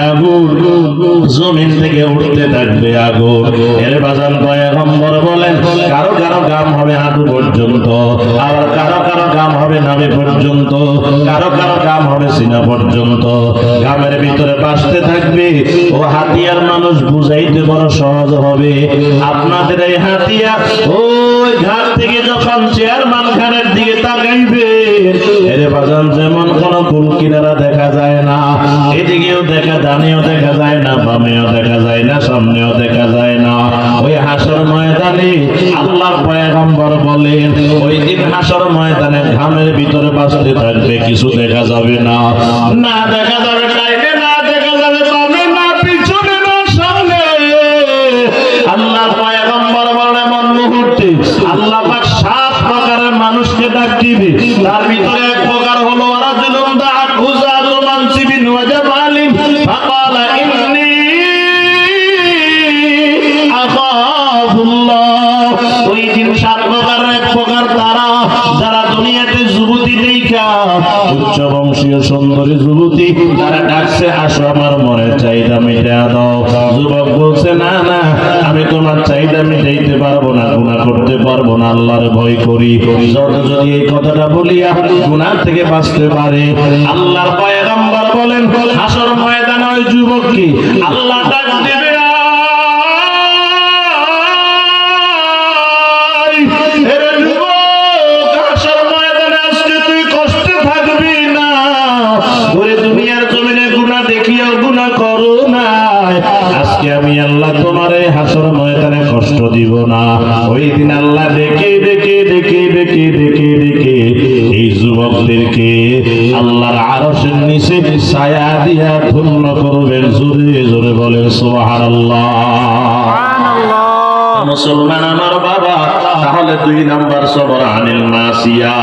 আগুন জমিন থেকে উঠতে থাকবে আগুন। এর বাজান পয়গম্বর বলেন কারো কারো গাম হবে হাঁটু পর্যন্ত, আবার কারো কারো গাম হবে নাভি পর্যন্ত, কারো কারো গাম হবে সিনা পর্যন্ত। গামের ভিতরে বাসতে থাকবে। ও হাতিয়ার মানুষ বুঝাইতে বড় সহজ হবে। আপনাদের এই হাতিয়া ওই ঘাট থেকে যখন চেয়ারম্যান খানের দিকে তাকাইবে, এর বাজান যেমন কোন কুল কিনারা দেখা যায় না, এদিকেও দেখা, ডানেও দেখা যায় না, বামেও দেখা যায় না, সামনেও দেখা যায় না। ওই হাসর ময়দানে আল্লাহর পয়গম্বর বলেন ওই দিন হাসর ময়দানে ঘামের ভিতরে বাঁচতে থাকবে, কিছু দেখা যাবে না। না দেখা যাবে ডাইনে, না দেখা যাবে বামে, না পিছনে, না সামনে। আল্লাহর পয়গম্বর বলেন এমন মুহূর্তে আল্লাহ পাক 7 প্রকারের মানুষকে ডাক দিবে। তার ভিতরে এক প্রকার হলো রাজুলুন দাআতহু যাতু মানসিবিন ওয়া জামালিন ফাকালা ইন্নী আখাফুল্লাহ। ওই দিন 7 প্রকারের এক প্রকার তারা যারা দুনিয়াতে যুবতী দেখা, উচ্চ বংশীয় সুন্দরী যুবতী, তারা ডাকছে আসো আমার মনের চাহিদা মিটা দাও। যুবক বলছে না না, আমি তোমার চাহিদা মিটাইতে পারবো না, গুনাহ করতে পারবো না, আল্লাহর ভয় করি। যদি এই কথাটা বলিয়া গুনাহ থেকে বাঁচতে পারে, আল্লাহর পয়গম্বর বলেন হাসর ময়দানে ওই যুবককে আল্লাহ ডাক দেবে, আমি আল্লাহ তোমারে হাসর ময়দানে কষ্ট দিব না। ওই দিন আল্লাহ ডেকে ডেকে ডেকে ডেকে ডেকে ডেকে এই যুবকদেরকে আল্লাহর আরশের নিচে ছায়া দিয়া ধন্য করবেন। জোরে জোরে বলেন সুবহানাল্লাহ। মুসলমান আমার বাবা, তাহলে 2 নাম্বার সবর আনিল মাসিয়া,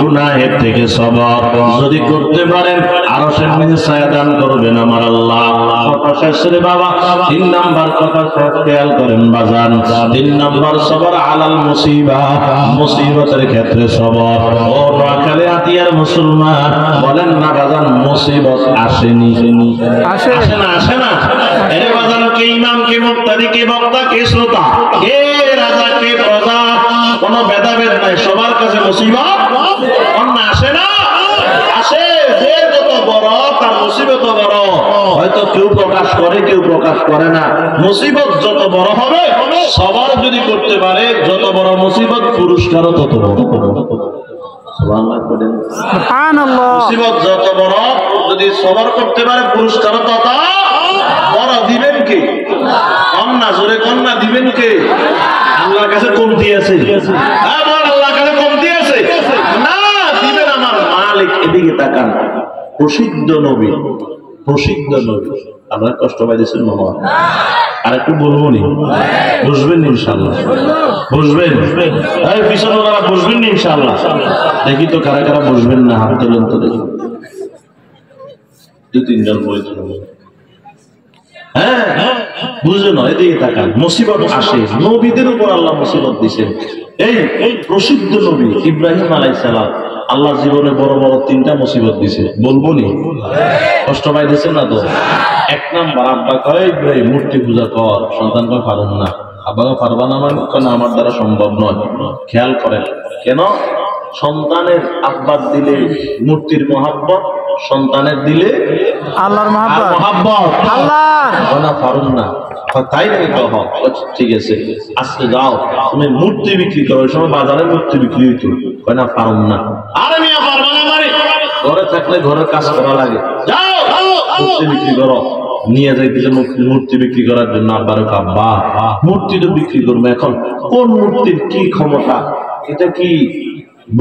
গুনাহের থেকে সবর যদি করতে পারেন আরশের নিচে ছায়া দান করবেন আমার আল্লাহ। কথা শেষ রে বাবা। 3 নাম্বার কথা শেষ, খেয়াল করেন বাজান। 3 নাম্বার সবর আলাল মুসিবা, মুসিবতের ক্ষেত্রে সবর। ও নোয়াখালী আতিয়ার মুসলমান বলেন না বাজান, মুসিবত আসেনি? আসে না? আসে না? এর বাজান কে ইমাম, কে মুক্তাদি, কে বক্তা, কে শ্রোতা, কে রাজা, কে প্রজা, কোন ভেদাভেদ নাই, সবার কাছে মুসিবত অন্যা আসে না? আসে। যে যত বড় তার মুসিবত বড়। হয়তো কেউ প্রকাশ করে, কেউ প্রকাশ করে না। মুসিবত যত বড় হবে, সবার যদি করতে পারে, যত বড় মুসিবত পুরস্কারও তত বড়। মুসিবত যত বড়, যদি সবার করতে পারে পুরস্কারও তত বড়। দিবেন কে? কন্যা, জোরে কন্যা দিবেন কে? আল্লাহর কাছে কমতি আছে? আমার আল্লাহর কাছে কমতি আছে না, দিবেন আমার মালিক। এদিকে তাকান, প্রসিদ্ধ নবী, প্রসিদ্ধ নবী। আপনার কষ্ট পাইতেছেন মামা? আর একটু বলবো নি? বুঝবেন ইনশাআল্লাহ? বুঝবেন? এই পিছনে ওরা বুঝবেন না ইনশাআল্লাহ? দেখি তো কারা কারা বুঝবেন না, হাত তোলেন তো দেখি। 2-3 জন বলছেন। হ্যাঁ বুঝলেন? এদিকে তাকান। মুসিবত আসে, নবীদের উপর আল্লাহ মুসিবত দিয়েছেন। এই প্রসিদ্ধ নবী ইব্রাহিম আলাইহিস সালাম, আল্লাহ জীবনে বড় বড় 3টা মুসিবত দিয়েছে। বলবো নি? কষ্ট পাইতেছেন না তো? 1 নাম্বার, আব্বা কয় ইব্রাহিম মূর্তি পূজা কর। সন্তান কয় পারুন না। আব্বা পারবা না? মানে আমার দ্বারা সম্ভব নয়। খেয়াল করেন কেন? সন্তানের আব্বার দিলে মূর্তির মহাব্বত, সন্তানের দিলে আল্লাহর মহাব্বত। আল্লাহ না পারুন না, তাই নাকি? ঠিক আছে, আজকে যাও তুমি মূর্তি বিক্রি করো। ওই সময় বাজারে মূর্তি বিক্রি হইতো। কয় না পারুন না। আরে মিয়া পারবা না মানে? ঘরে থাকলে ঘরের কাজ করা লাগে, যাও মূর্তি বিক্রি করো। নিয়ে যাইতেছে মূর্তি বিক্রি করার জন্য। আব্বারে আব্বা মূর্তি তো বিক্রি করবো, এখন কোন মূর্তির কি ক্ষমতা, এটা কি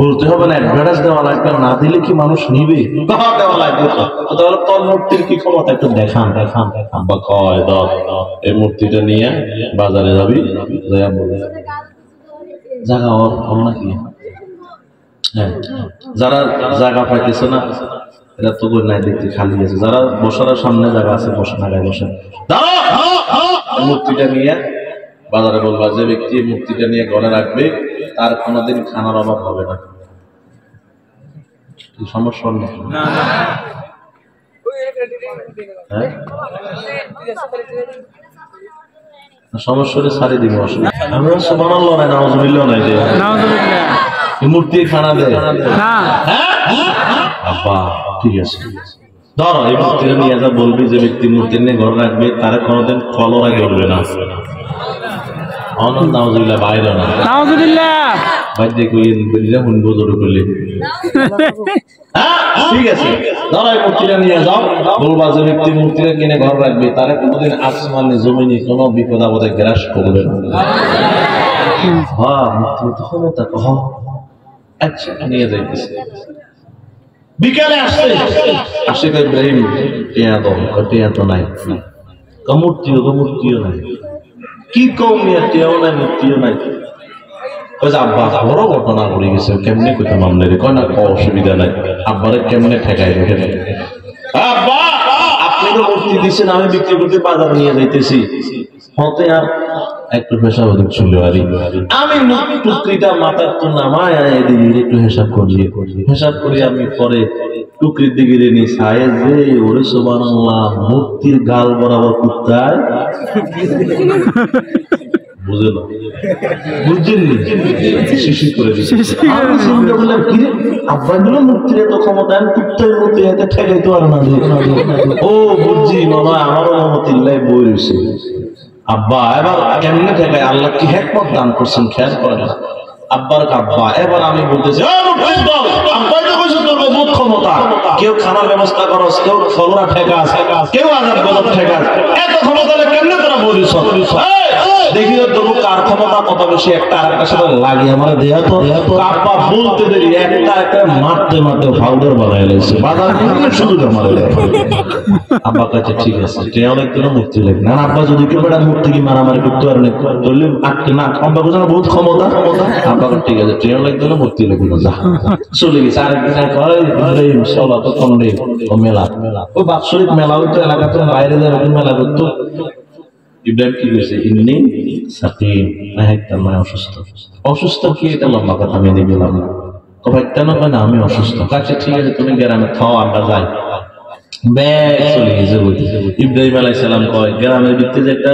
বলতে হবে না? অ্যাডভার্টাইজ দেওয়া লাগবে, না দিলে কি মানুষ নিবে? দেওয়া লাগবে। তাহলে তোর মূর্তির কি ক্ষমতা একটু দেখান। আব্বা কয় দাও, এই মূর্তিটা নিয়ে বাজারে যাবি, জায়গা ওর নাকি? হ্যাঁ, যারা জায়গা পাইতেছে না এরা তো নাই, দেখতে খালি আছে। যারা বসার সামনে জায়গা আছে, বসে না, গায়ে বসে। মূর্তিটা নিয়ে বাজারে বলবা, যে ব্যক্তি মূর্তিটা নিয়ে ঘরে রাখবে তার কোনোদিন খানার অভাব হবে না। সমস্যা নেই। হ্যাঁ সমস্যা হলে ছাড়ি দিব, অসুবিধা আমরা সুবহানাল্লাহ নাই নাউজুবিল্লাহ নাই যে মূর্তি খানা দেয় না। আব্বা ঠিক আছে, ধরো এই মূর্তি নিয়ে যা বলবি যে ব্যক্তি মূর্তি নিয়ে ঘর রাখবে তারা কোনোদিন কলর আগে উঠবে না। অনন্ত নাউজুবিল্লাহ বাইরে না, নাউজুবিল্লাহ বাইরে কইয়ে বলিরা শুনবো জোরে করলে। ঠিক আছে, ধরো এই মূর্তিটা নিয়ে যাও, বলবা যে ব্যক্তি মূর্তিটা কিনে ঘর রাখবে তারা কোনোদিন আসমানে জমিনে কোনো বিপদ আপদে গ্রাস করবে না। হ্যাঁ মূর্তি তো ক্ষমতা কহ। আচ্ছা নিয়ে যাইতেছে, বিকালে আসছে আসে ইব্রাহিম টিয়া দাও, টিয়া তো নাই, মূর্তিও নাই, কি কম নিয়ে টিয়াও নাই মূর্তিও নাই। আব্বা বড় ঘটনা ঘুরে গেছে, কেমনে কইতে মামলে রে, কয় না অসুবিধা নাই, আব্বারে কেমনে ঠেকাই রেখে দেয়। আব্বা আপনি তো মূর্তি দিচ্ছেন, আমি বিক্রি করতে বাজার নিয়ে যাইতেছি, হতে আর একটু পেশা ছিল আমি টুকরিটা মাথার তো নামায় একটু হিসাব করি আমি পরে টুকরির দিকে রেনি ছায় যে ওরে সুবহানাল্লাহ মূর্তির গাল বরাবর কুত্তায় বুঝে না, বুঝছেন শিশি করে দিচ্ছে। আমি চিন্তা করলাম কি আব্বা গুলো মূর্তির এত ক্ষমতা, আমি কুত্তার মূর্তি এতে ঠেকাইতে পারে না। ও বুঝছি মামা আমারও মমতিল্লাই বই রয়েছে। আব্বা এবার কেমনে ঠেকায়, আল্লাহ কি হিকমত দান করছেন খেয়াল করে না। আব্বার আব্বা এবার আমি বলতেছি ক্ষমতা, কেউ খানার ব্যবস্থা করস, কেউ ফলরা ঠেকাস, কেউ আজাদ গজব ঠেকাস, এত ক্ষমতা কেমনে তোরা বলিস? দেখি তো কার ক্ষমতা কত বেশি, একটা আরেকটার সাথে লাগিয়ে আমার দেয়া তো আব্বা বলতে দেরি একটা একটা মারতে মারতে ফাউডার বানাই লাগছে, বাজার শুধু জমা দেয়। আব্বা কাছে ঠিক আছে টে অনেক দিন মূর্তি লাগে না, আব্বা যদি কেউ বেড়া মূর্তি কি মারামারি করতে পারে না ধরলে আটকে না, আব্বা বোঝানো বহুত ক্ষমতা। আব্বা ঠিক আছে টে অনেক দিন মূর্তি লাগে না, যা চলে গেছে। আরেকদিন সলা তো কম নেই মেলা ও বাৎসরিক মেলা হইতো, এলাকাতে বাইরে যায় মেলা করতো। ইব্রাহিম কি করেছে, ইন্নি সাকিম অসুস্থ। অসুস্থ কি এটা লম্বা কথা মেনে গেলাম না, কেন কয় না আমি অসুস্থ। আচ্ছা ঠিক আছে তুমি গ্রামে থাও, আমরা যাই। চলে গেছে। ইব্রাহিম আলাইহিস সালাম কয় গ্রামের ভিতরে যে একটা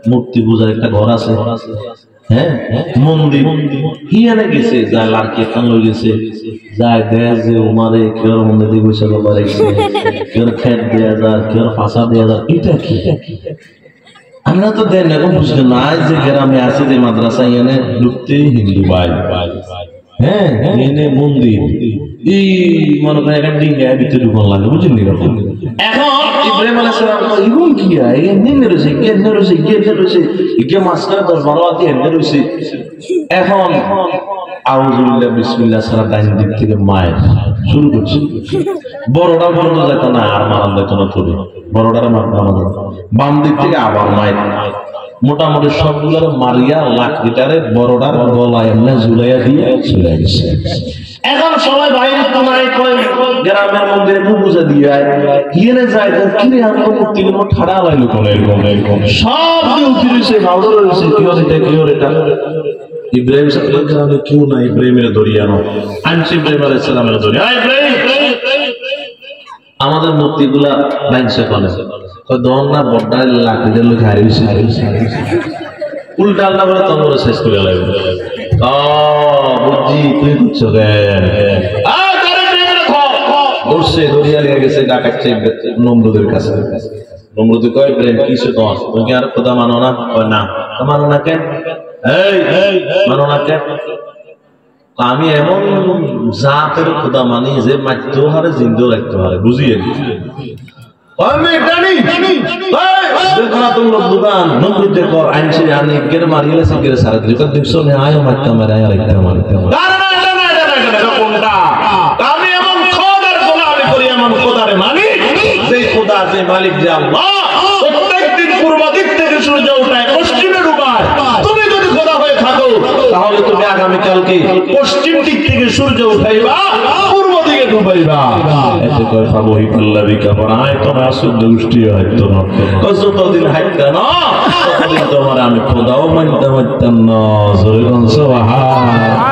মূর্তি পূজার একটা ঘর আছে, হ্যাঁ মন্দির, হিয়ানে গেছে যা লাড়কি খান লই গেছে, যায় দেয় যে উমারে কেউ মন্দির দিয়ে বসে বাড়াইছে, কেউ খেত দেয়া যায়, কেউ ফাঁসা দেয়া যায়। এটা কি আমরা তো দেন এখন বুঝতে না যে গ্রামে আছে যে মাদ্রাসা এনে ঢুকতে হিন্দু ভাই, হ্যাঁ এনে মন্দির এই মনে করেন একটা ডিঙ্গায় ভিতরে ঢুকন লাগে, বুঝলেন এরকম। এখন ইব্রাহিম আলাইহিস সালাম ইগুন কি আয় এনে রয়েছে কেনে রয়েছে কেনে রয়েছে ইকে মাসকার 10-12 আতি এনে রয়েছে। এখন আউযুবিল্লাহ বিসমিল্লাহ সারা ডাইন দিক থেকে মায়ের শুরু করছে, বড়টা বন্ধ যেত না আর মারান যেত না, পড়ে বড়টার মারা বাম দিক থেকে আবার মায়ের, মোটামুটি সবগুলোর মারিয়া লাখ লিটারে বড়টার গলায় এমনি ঝুলাইয়া দিয়ে চলে গেছে। এখন সবাই বাইরে তো নাই গ্রামের মন্দিরে পূজা দিয়ে গিয়ে যায়, কিনে আমার মূর্তিগুলো ঠাড়া লাইলো কোন এরকম এরকম সব উঠে রয়েছে, হাওড়া রয়েছে, কি এটা কি এটা। ইব্রাহিম সাল্লাল্লাহু কেউ না ইব্রাহিমের দরিয়ানো আনছি, ইব্রাহিম আলাইহিস সালামের দরিয়া। ইব্রাহিম আমাদের মূর্তিগুলা বাইনছে কোনে দন না বড় লাকড়ি দিয়ে লোক হারিয়েছে, উল্টা আল্লাহ বলে তোমরা শেষ করে লাগবে। বুঝছি তুই বুঝছো দৌড়ছে দরিয়া লেগে গেছে, ডাকাচ্ছে নমরুদের কাছে। নমরুদ কয় ইব্রাহিম কিছু তোমার তুমি কি আর খোদা মানো না? না মানো না কেন? মানো না কেন? আমি এমন জাতের খোদা মানি যে মারতেও হারে জিন্দেও রাখতে পারে, বুঝিয়ে মালিক যে আল্লাহ প্রত্যেকদিন পূর্ব দিক থেকে সূর্য উঠায় পশ্চিমে ডুবায়। তুমি যদি খোদা হয়ে থাকো তাহলে তুমি আগামীকালকে পশ্চিম দিক থেকে সূর্য উঠাইবা, পূর্ব দিকে ডুবাইবা। এতে কয় ফাবহি পাল্লাবি কাপড়ায় তোমার আসুদ্ধ গোষ্ঠী হয়তো না, যতদিন হাইতে না ততদিন তোমার আমি খোদাও মানতে পারতাম না। সুবহানাল্লাহ।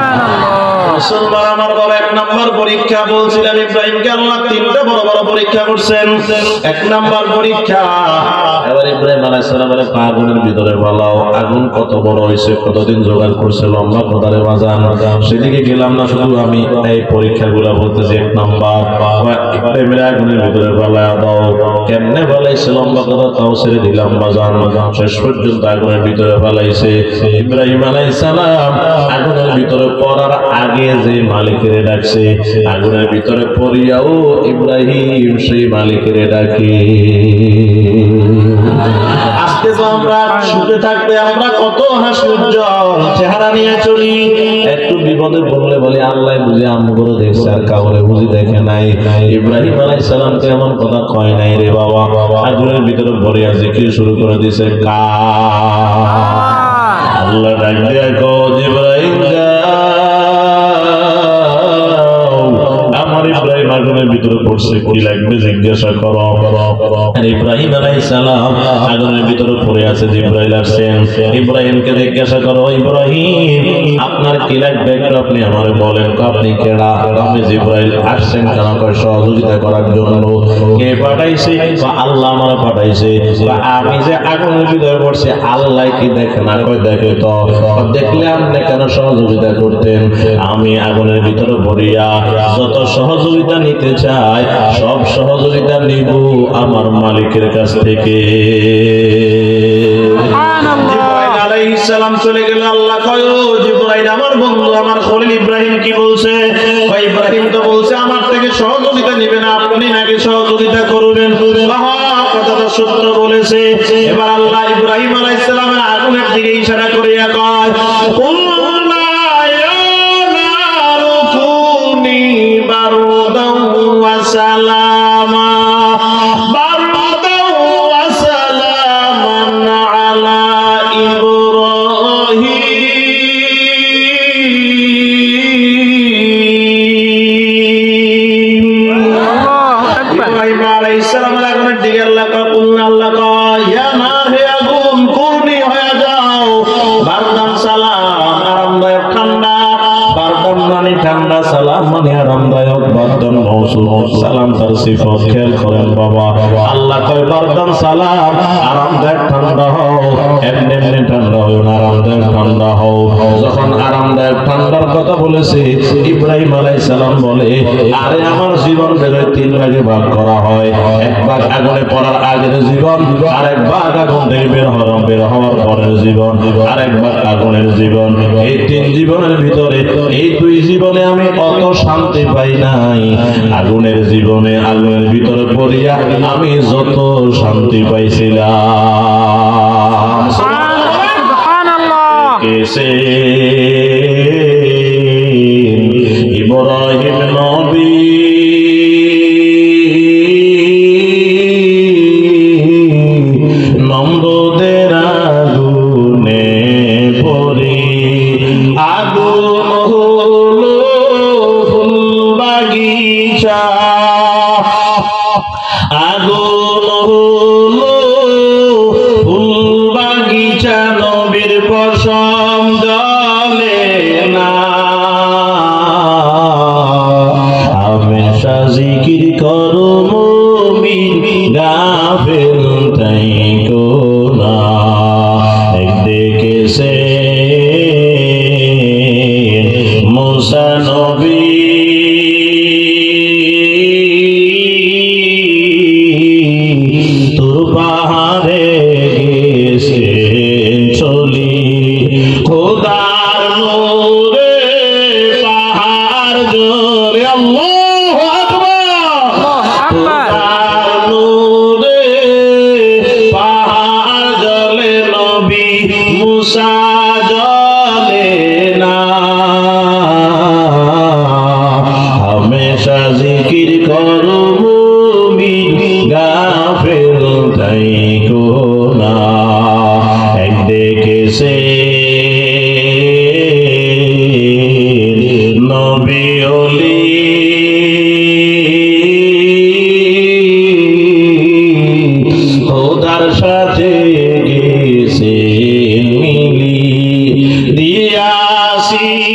মুসলমান আমার বাবা, এক নাম্বার পরীক্ষা বলছিলাম ইব্রাহিমকে আল্লাহ তিনটা বড় বড় পরীক্ষা করছেন। এক নাম্বার পরীক্ষা, এবার ইব্রাহিম আলাইহিস সালামের আগুনের ভিতরে বলাও, আগুন কত বড় হয়েছে, কতদিন জোগাড় করছে, লম্বা কথারে বাজান, সেদিকে গেলাম না, শুধু আমি এই পরীক্ষাগুলো বলতেছি। এক নাম্বার, ইব্রাহিমের আগুনের ভিতরে বলায় দাও, কেমনে বলাইছে লম্বা কথা তাও ছেড়ে দিলাম বাজান, শেষ পর্যন্ত আগুনের ভিতরে বলাইছে। ইব্রাহিম আলাইহিস সালাম আগুনের ভিতরে পড়ার আগে যে মালিকের ডাকছে, আগুনের ভিতরে পড়িয়াও ইব্রাহিম সেই মালিকের ডাকে। আজকে তো আমরা সুখে থাকতে আমরা কত হাসি উজ্জ্বল চেহারা নিয়ে চলি, একটু বিপদে পড়লে বলি আল্লাহ বুঝি আমগুলো দেখছে আর কাউরে বুঝি দেখে নাই। ইব্রাহিম আলাইহিস সালাম তো এমন কথা কয় নাই রে বাবা, আগুনের ভিতরে পড়িয়া জিকির শুরু করে দিয়েছে। আল্লাহ ডাক দিয়া কও, ইব্রাহিম আমার ইব্রাহিম আগুনের ভিতরে পড়ছে, কি লাগবে জিজ্ঞাসা করো। ইব্রাহিম আলাইহিস সালাম আগুনের ভিতরে পড়ে আছে, জিবরাইল আসছেন, ইব্রাহিমকে জিজ্ঞাসা করো, ইব্রাহিম আপনার কি লাগবে একটু আপনি আমারে বলেন। আপনি কেডা? আমি জিবরাইল। আসছেন কেন? সহযোগিতা করার জন্য। কে পাঠাইছে? আল্লাহ আমারে পাঠাইছে। আমি যে আগুনের ভিতরে পড়ছে আল্লাহ কি দেখে না? কই দেখে তো। দেখলে আপনি কেন সহযোগিতা করতেন? আমি আগুনের ভিতরে পড়িয়া যত সহযোগিতা নিতে চাই সব সহযোগিতা নিব আমার মালিকের কাছ থেকে। জিবরাইল আলাইহিস সালাম চলে গেল। আল্লাহ কয়, ও জিবরাইল আমার বন্ধু আমার খলিল ইব্রাহিম কি বলছে? ভাই ইব্রাহিম তো বলছে আমার থেকে সহযোগিতা নেবেন, আপনি নাকি সহযোগিতা করবেন। কথাটা সত্য বলেছে। এবার আল্লাহ ইব্রাহিম আলাইহিস সালামের আগুনের দিকে ইশারা করিয়া কয়, সালামা বারদাও ওয়া সালামান আলা ইব্রাহিম। ইব্রাহিম আলাইহিস সালামের আগুনের দিকে আল্লাহ কয়, ইয়া না হে আগুন কুনি হয়ে যাও বারদান সালাম, আরামদায়ক ঠান্ডা। বারদান মানে ঠান্ডা, সালাম মানে আরামদায়ক। বারদান মৌসুম, সালাম তার সিফত। খেয়াল করেন বাবা, আল্লাহ কয় বারদান সালাম, আরামদায়ক ঠান্ডা হও। এমনি এমনি ঠান্ডা হও না, আরামদায়ক ঠান্ডা হও। যখন আরামদায়ক ঠান্ডার কথা বলেছে ইব্রাহিম আলাইহিস সালাম বলে, আরে আমার জীবন বেরোয় তিন ভাগে ভাগ করা হয়। এক ভাগ আগুনে পড়ার আগের জীবন, আরেক ভাগ আগুন থেকে বের হওয়ার পরের জীবন, আরেক ভাগ আগুনের জীবন। এই তিন জীবনের ভিতরে এই দুই জীবনে আমি কত শান্তি পাই নাই, আগুনের জীবনে আগুনের ভিতরে পড়িয়া আমি যত শান্তি পাইছিলাম। সুবহানাল্লাহ। কেসে ইব্রাহিম নবী নমরুদের আগুনে পড়ি, আগুন হলো ফুল বাগিচা, আগুন হলো ফুল বাগিচা, নবীর পশম জ্বলে না। হামেশা জিকির করো মুমিন, গাফিল থাইকো না। একদিকে সে মুসা নবী তোর পাহাড়ে গেছেন চলি, খোদার নূরে পাহাড় জোরে। আল্লাহু আকবার। খোদার নূরে পাহাড় জ্বলে, নবী মুসা জ্বলে না। হামেশা জিকির করো মুমিন, গাফিল থাইকো না। একদিকে সে নবী ওলি, খোদার সাথে গেছেন মিলি, দিয়াছিলেন